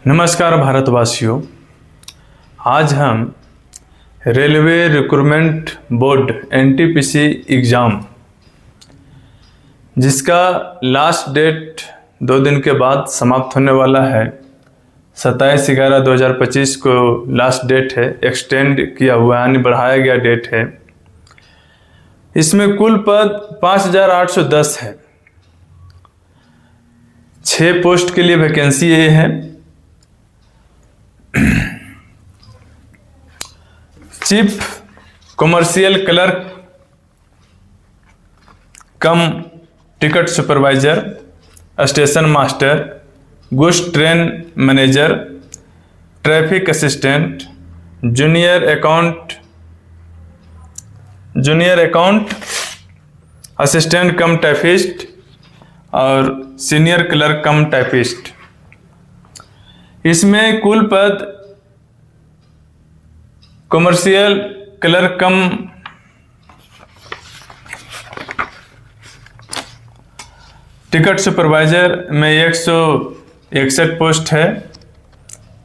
नमस्कार भारतवासियों। आज हम railway recruitment board NTPC exam जिसका लास्ट डेट 2 दिन के बाद समाप्त होने वाला है। 27/11/2025 को लास्ट डेट है। एक्सटेंड किया हुआ यानी बढ़ाया गया डेट है। इसमें कुल पद 5810 है। 6 पोस्ट के लिए वैकेंसी ये है। चीफ कमर्शियल क्लर्क कम ticket supervisor, station master, goods train manager, traffic assistant, junior account assistant कम टाइपिस्ट और सीनियर क्लर्क कम टाइपिस्ट। इसमें कुल पद कमर्शियल क्लर्क कम टिकट सुपरवाइजर में 161 पोस्ट है।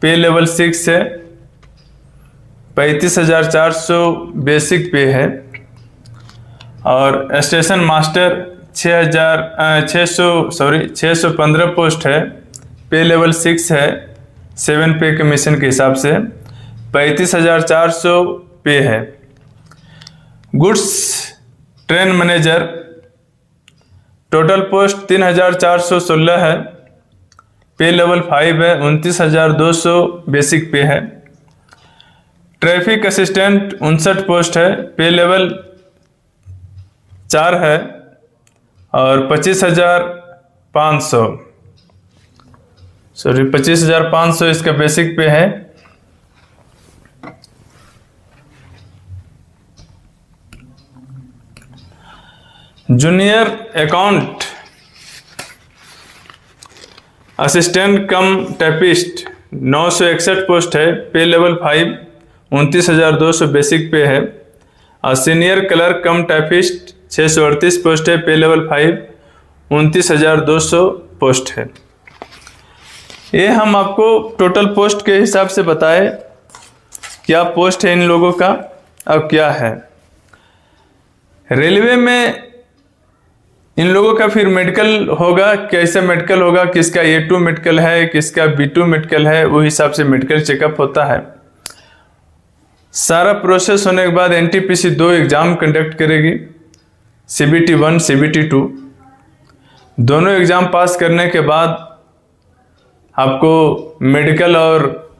पे लेवल 6 है। 35,400 बेसिक पे है। और स्टेशन मास्टर 615 पोस्ट है। पे लेवल 6 है। 7 पे कमीशन के हिसाब से 35,400 पे है। Goods train manager total post 3,416 है। पे लेवल 5 है। 29,200 बेसिक पे है। ट्रैफिक असिस्टेंट 59 पोस्ट है। पे लेवल 4 है और 25,500 इसका बेसिक पे है। जूनियर अकाउंट असिस्टेंट कम टाइपिस्ट 961 पोस्ट है। पे लेवल 5 29,200 बेसिक पे है। और सीनियर क्लर्क कम टाइपिस्ट 638 पोस्ट है। पे लेवल 5 29,200 पोस्ट है। ये हम आपको टोटल पोस्ट के हिसाब से बताए क्या पोस्ट है इन लोगों का। अब क्या है रेलवे में इन लोगों का फिर मेडिकल होगा। कैसे मेडिकल होगा, किसका A2 मेडिकल है, किसका B2 मेडिकल है, वो हिसाब से मेडिकल चेकअप होता है। सारा प्रोसेस होने के बाद एनटीपीसी 2 एग्ज़ाम कंडक्ट करेगी। CBT 1 CBT 2 दोनों एग्ज़ाम पास करने के बाद आपको मेडिकल और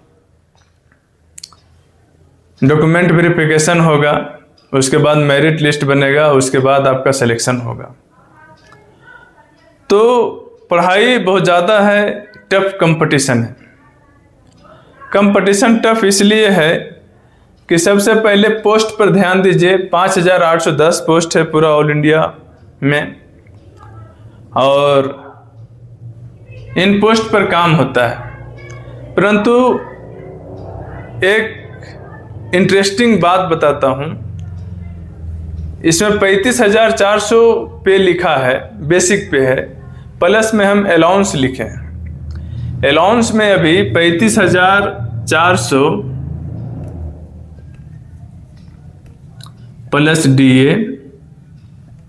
डॉक्यूमेंट वेरिफिकेशन होगा। उसके बाद मेरिट लिस्ट बनेगा। उसके बाद आपका सिलेक्शन होगा। तो पढ़ाई बहुत ज़्यादा है। टफ कंपटीशन है। कंपटीशन टफ इसलिए है कि सबसे पहले पोस्ट पर ध्यान दीजिए। 5,810 पोस्ट है पूरा ऑल इंडिया में और इन पोस्ट पर काम होता है। परंतु एक इंटरेस्टिंग बात बताता हूँ। इसमें 35,400 पे लिखा है, बेसिक पे है, प्लस में हम अलाउंस लिखे हैं। अलाउंस में अभी 35,400 plus DA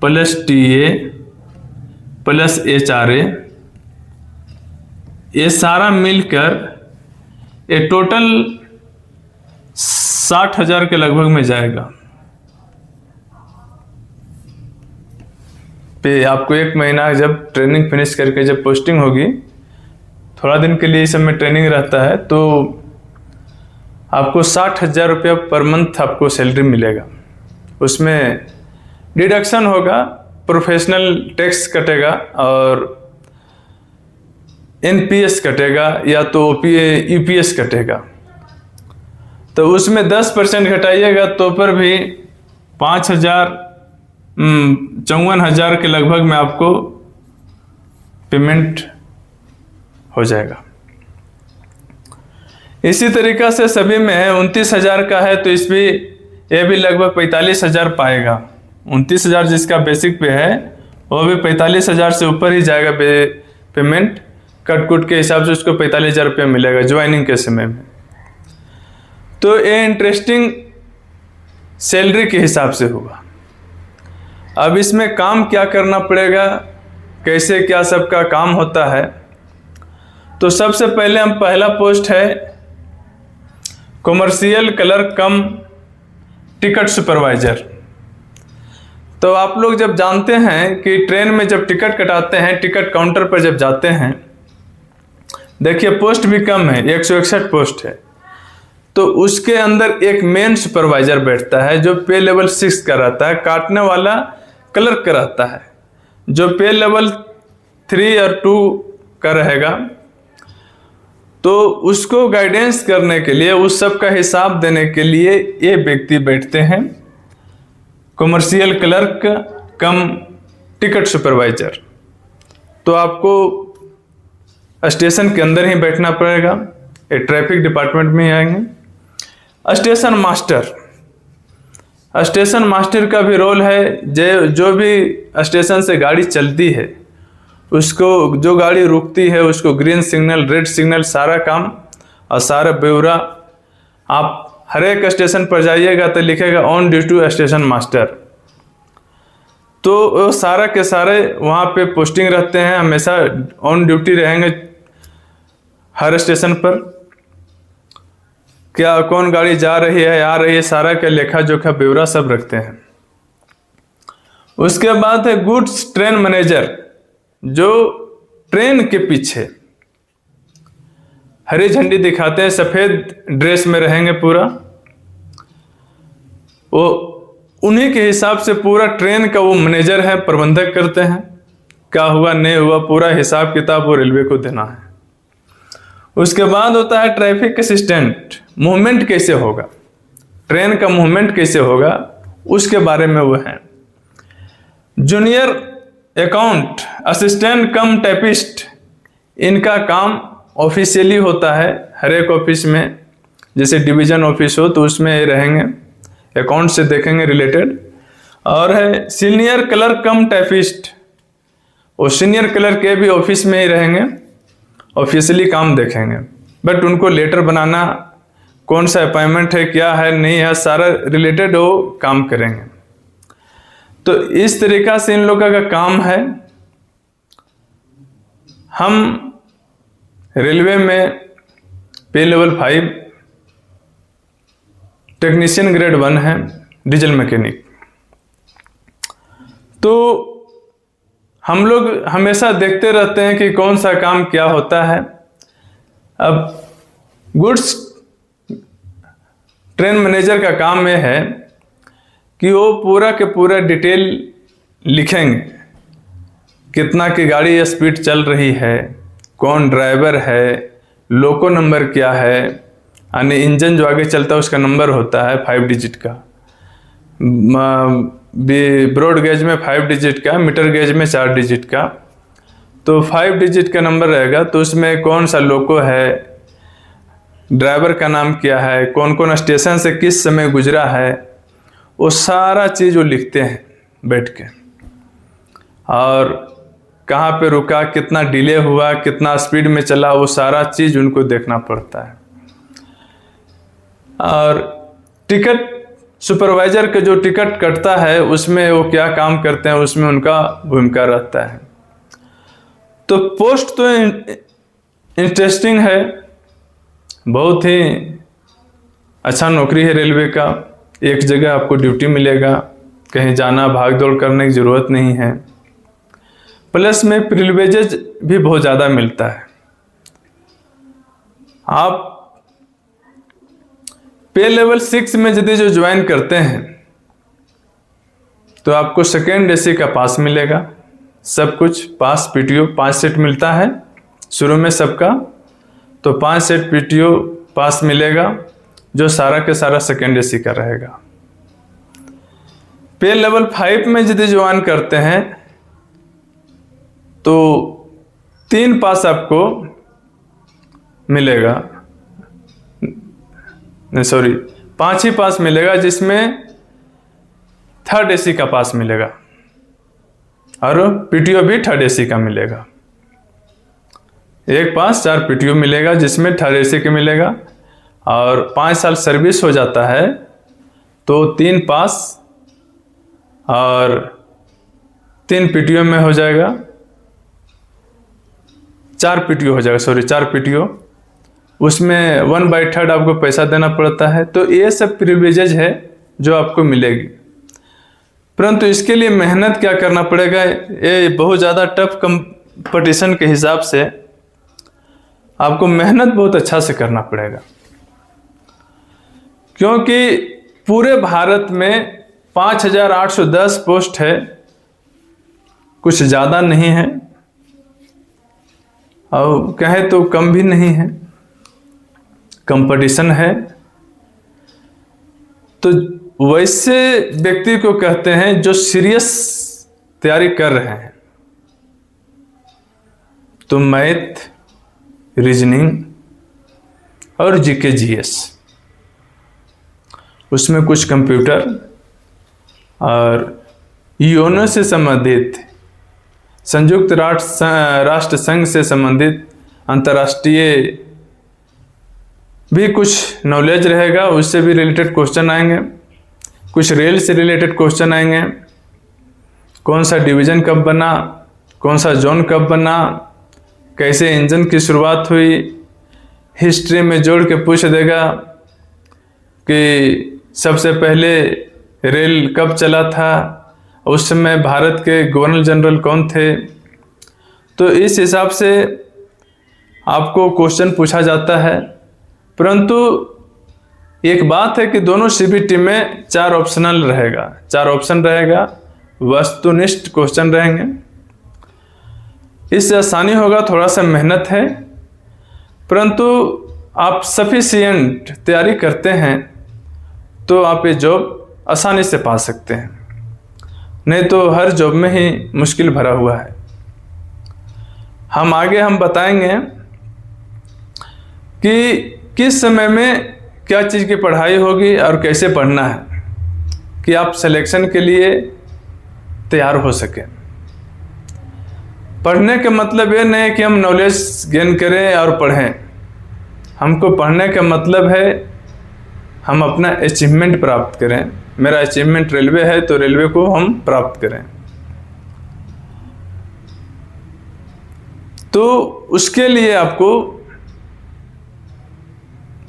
plus TA plus HRA ये सारा मिलकर ये टोटल 60,000 के लगभग में जाएगा। पे आपको 1 महीना जब ट्रेनिंग फिनिश करके जब पोस्टिंग होगी, थोड़ा दिन के लिए इस समय ट्रेनिंग रहता है, तो आपको 60,000 रुपया पर मंथ आपको सैलरी मिलेगा। उसमें डिडक्शन होगा, प्रोफेशनल टैक्स कटेगा और NPS कटेगा या तो UPS कटेगा। तो उसमें 10% घटाइएगा तो पर भी 54,000 के लगभग में आपको पेमेंट हो जाएगा। इसी तरीक़ा से सभी में है। 29,000 का है तो इसमें ये भी लगभग 45,000 पाएगा। 29,000 जिसका बेसिक पे है वो भी 45,000 से ऊपर ही जाएगा पेमेंट। कट के हिसाब से उसको 45,000 रुपये मिलेगा ज्वाइनिंग के समय में। तो ये इंटरेस्टिंग सैलरी के हिसाब से हुआ। अब इसमें काम क्या करना पड़ेगा, कैसे क्या सबका काम होता है। तो सबसे पहले हम पहला पोस्ट है कॉमर्शियल क्लर्क कम टिकट सुपरवाइजर। तो आप लोग जब जानते हैं कि ट्रेन में जब टिकट कटाते हैं, टिकट काउंटर पर जब जाते हैं, देखिए पोस्ट भी कम है, 161 पोस्ट है। तो उसके अंदर एक मेन सुपरवाइजर बैठता है जो पे लेवल 6 का रहता है, काटने वाला क्लर्क का रहता है जो पे लेवल 3 और 2 का रहेगा। तो उसको गाइडेंस करने के लिए, उस सब का हिसाब देने के लिए ये व्यक्ति बैठते हैं, कॉमर्शियल क्लर्क कम टिकट सुपरवाइजर। तो आपको स्टेशन के अंदर ही बैठना पड़ेगा, ये ट्रैफिक डिपार्टमेंट में ही आएंगे। स्टेशन मास्टर, स्टेशन मास्टर का भी रोल है, जो भी स्टेशन से गाड़ी चलती है उसको, जो गाड़ी रुकती है उसको ग्रीन सिग्नल, रेड सिग्नल, सारा काम और सारा ब्यौरा, आप हर एक स्टेशन पर जाइएगा तो लिखेगा ऑन ड्यूटी स्टेशन मास्टर। तो वो सारा के सारे वहाँ पे पोस्टिंग रहते हैं, हमेशा ऑन ड्यूटी रहेंगे हर स्टेशन पर। क्या कौन गाड़ी जा रही है, आ रही है, सारा का लेखा जोखा ब्यौरा सब रखते हैं। उसके बाद है गुड्स ट्रेन मैनेजर, जो ट्रेन के पीछे हरी झंडी दिखाते हैं, सफेद ड्रेस में रहेंगे पूरा। वो उन्हीं के हिसाब से पूरा ट्रेन का वो मैनेजर है, प्रबंधक करते हैं, क्या हुआ नहीं हुआ पूरा हिसाब किताब वो रेलवे को देना है। उसके बाद होता है ट्रैफिक असिस्टेंट, मूवमेंट कैसे होगा, ट्रेन का मूवमेंट कैसे होगा उसके बारे में वो है। जूनियर अकाउंट असिस्टेंट कम टाइपिस्ट, इनका काम ऑफिशियली होता है हर एक ऑफिस में, जैसे डिवीजन ऑफिस हो तो उसमें रहेंगे, अकाउंट से देखेंगे रिलेटेड। और है सीनियर क्लर्क कम टाइपिस्ट, वो सीनियर क्लर्क के भी ऑफिस में ही रहेंगे, ऑफिशियली काम देखेंगे, बट उनको लेटर बनाना, कौन सा अपॉइंटमेंट है, क्या है नहीं है, सारा रिलेटेड वो काम करेंगे। तो इस तरीका से इन लोगों का काम है। हम रेलवे में पे लेवल 5 टेक्नीशियन ग्रेड 1 है, डीजल मैकेनिक। तो हम लोग हमेशा देखते रहते हैं कि कौन सा काम क्या होता है। अब गुड्स ट्रेन मैनेजर का काम यह है कि वो पूरा के पूरा डिटेल लिखेंगे, कितना की गाड़ी स्पीड चल रही है, कौन ड्राइवर है, लोको नंबर क्या है, यानी इंजन जो आगे चलता है उसका नंबर होता है 5 डिजिट का, ब्रॉड गेज में 5 डिजिट का, मीटर गेज में 4 डिजिट का। तो 5 डिजिट का नंबर रहेगा, तो उसमें कौन सा लोको है, ड्राइवर का नाम क्या है, कौन कौन स्टेशन से किस समय गुजरा है, वो सारा चीज़ वो लिखते हैं बैठ के। और कहाँ पे रुका, कितना डिले हुआ, कितना स्पीड में चला, वो सारा चीज़ उनको देखना पड़ता है। और टिकट सुपरवाइजर का जो टिकट कटता है उसमें वो क्या काम करते हैं, उसमें उनका भूमिका रहता है। तो पोस्ट तो इंटरेस्टिंग है, बहुत ही अच्छा नौकरी है रेलवे का। एक जगह आपको ड्यूटी मिलेगा, कहीं जाना भाग दौड़ करने की ज़रूरत नहीं है, प्लस में प्रिविलेजेज भी बहुत ज़्यादा मिलता है। आप पे लेवल 6 में यदि जो ज्वाइन करते हैं तो आपको सेकेंड एसी का पास मिलेगा, सब कुछ पास, पीटीओ 5 सेट मिलता है शुरू में सबका, तो 5 सेट पीटीओ पास मिलेगा जो सारा के सारा सेकेंड एसी का रहेगा। पे लेवल 5 में यदि ज्वाइन करते हैं तो 3 पास आपको मिलेगा, नहीं सॉरी 5 ही पास मिलेगा, जिसमें थर्ड एसी का पास मिलेगा और पीटीओ भी थर्ड एसी का मिलेगा। एक पास 4 PTO मिलेगा, जिसमें 18 AC के मिलेगा, और 5 साल सर्विस हो जाता है तो 3 पास और 3 PTO में हो जाएगा, 4 PTO हो जाएगा, 4 PTO। उसमें 1/3 आपको पैसा देना पड़ता है। तो ये सब प्रिविलेजेज है जो आपको मिलेगी, परंतु इसके लिए मेहनत क्या करना पड़ेगा, ये बहुत ज़्यादा टफ कंपटीशन के हिसाब से आपको मेहनत बहुत अच्छा से करना पड़ेगा, क्योंकि पूरे भारत में 5810 पोस्ट है, कुछ ज़्यादा नहीं है और कहे तो कम भी नहीं है, कंपटीशन है। तो वैसे व्यक्ति को कहते हैं जो सीरियस तैयारी कर रहे हैं। तो मैथ, रीजनिंग और जीके जीएस, उसमें कुछ कंप्यूटर और यूएनओ से संबंधित, संयुक्त राष्ट्र संघ से संबंधित अंतर्राष्ट्रीय भी कुछ नॉलेज रहेगा, उससे भी रिलेटेड क्वेश्चन आएंगे। कुछ रेल से रिलेटेड क्वेश्चन आएंगे, कौन सा डिवीज़न कब बना, कौन सा जोन कब बना, कैसे इंजन की शुरुआत हुई, हिस्ट्री में जोड़ के पूछ देगा कि सबसे पहले रेल कब चला था, उस समय भारत के गवर्नर जनरल कौन थे। तो इस हिसाब से आपको क्वेश्चन पूछा जाता है। परंतु एक बात है कि दोनों सीबीटी में 4 ऑप्शनल रहेगा, 4 ऑप्शन रहेगा, वस्तुनिष्ठ क्वेश्चन रहेंगे। इससे आसानी होगा, थोड़ा सा मेहनत है, परंतु आप सफिशिएंट तैयारी करते हैं तो आप ये जॉब आसानी से पा सकते हैं, नहीं तो हर जॉब में ही मुश्किल भरा हुआ है। हम आगे बताएंगे कि किस समय में क्या चीज़ की पढ़ाई होगी और कैसे पढ़ना है कि आप सिलेक्शन के लिए तैयार हो सकें। पढ़ने का मतलब ये नहीं कि हम नॉलेज गेन करें और पढ़ें, हमको पढ़ने का मतलब है हम अपना अचीवमेंट प्राप्त करें। मेरा अचीवमेंट रेलवे है तो रेलवे को हम प्राप्त करें। तो उसके लिए आपको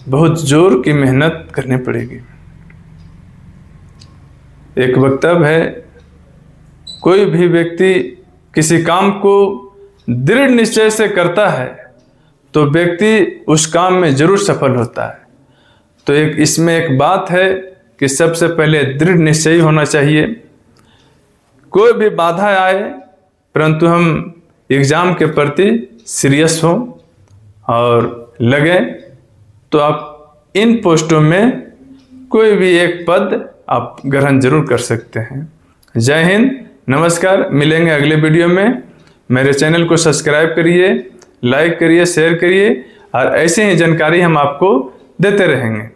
बहुत जोर की मेहनत करनी पड़ेगी। एक वक्तव्य है, कोई भी व्यक्ति किसी काम को दृढ़ निश्चय से करता है तो व्यक्ति उस काम में जरूर सफल होता है। तो इसमें एक बात है कि सबसे पहले दृढ़ निश्चय होना चाहिए। कोई भी बाधा आए परंतु हम एग्ज़ाम के प्रति सीरियस हों और लगे, तो आप इन पोस्टों में कोई भी एक पद आप ग्रहण जरूर कर सकते हैं। जय हिंद, नमस्कार। मिलेंगे अगले वीडियो में। मेरे चैनल को सब्सक्राइब करिए, लाइक करिए, शेयर करिए और ऐसे ही जानकारी हम आपको देते रहेंगे।